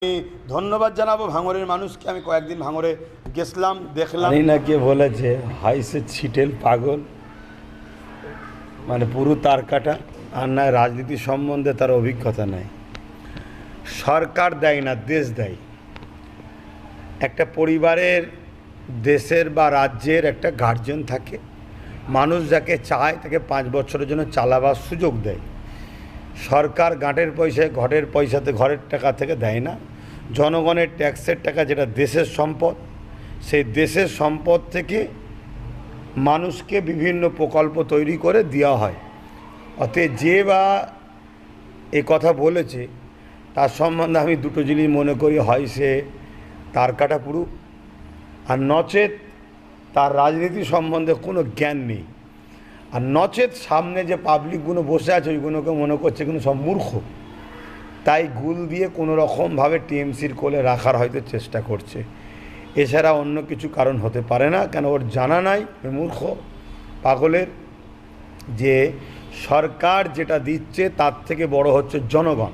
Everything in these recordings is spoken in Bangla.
আমি ধন্যবাদ জানাবো ভাঙড়ের মানুষকে। আমি কয়েকদিন ভাঙড়ে গেছিলাম, দেখলাম। জানি না কে বলেছে হাইসে ছিটেল পাগল, মানে পুরো তার কাটা। আর না রাজনীতি সম্বন্ধে তার অভিজ্ঞতা নাই। সরকার দেয় না, দেশ দেয়। একটা পরিবারের, দেশের বা রাজ্যের একটা গার্জেন থাকে। মানুষ যাকে চায় তাকে 5 বছরের জন্য চালাবার সুযোগ দেয়। সরকার গাঁটের পয়সায়, ঘরের পয়সাতে, ঘরের টাকা থেকে দেয় না। জনগণের ট্যাক্সের টাকা, যেটা দেশের সম্পদ, সেই দেশের সম্পদ থেকে মানুষকে বিভিন্ন প্রকল্প তৈরি করে দেওয়া হয়। অতএব যে বা এ কথা বলেছে তার সম্বন্ধে আমি দুটো জিনিস মনে করি, হয় সে তার কাটা পুরু, আর নচেত তার রাজনীতি সম্বন্ধে কোনো জ্ঞান নেই। আর নচেত সামনে যে পাবলিকগুলো বসে আছে ওইগুলোকে মনে করছে কিন্তু সব মূর্খ, তাই গুল দিয়ে কোনো রকমভাবে টিএমসির কোলে রাখার হয়তো চেষ্টা করছে। এছাড়া অন্য কিছু কারণ হতে পারে না। কেন ওর জানা নাই, ওই মূর্খ পাগলের, যে সরকার যেটা দিচ্ছে তার থেকে বড় হচ্ছে জনগণ।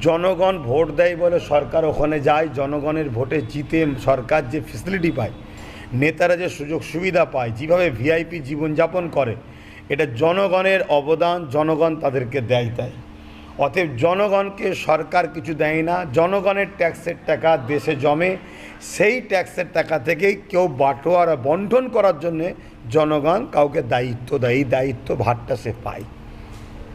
জনগণ ভোট দেয় বলে সরকার ওখানে যায়, জনগণের ভোটে জিতে সরকার যে ফেসিলিটি পায়, নেতারা যে সুযোগ সুবিধা পায়, যেভাবে ভিআইপি জীবনযাপন করে, এটা জনগণের অবদান, জনগণ তাদেরকে দেয়। তাই অতএব জনগণকে সরকার কিছু দেয় না। জনগণের ট্যাক্সের টাকা দেশে জমে, সেই ট্যাক্সের টাকা থেকেই কেউ বাটোয়ারা বন্টন করার জন্যে জনগণ কাউকে দায়িত্ব দেয়, এই দায়িত্ব ভারটা সে পায়।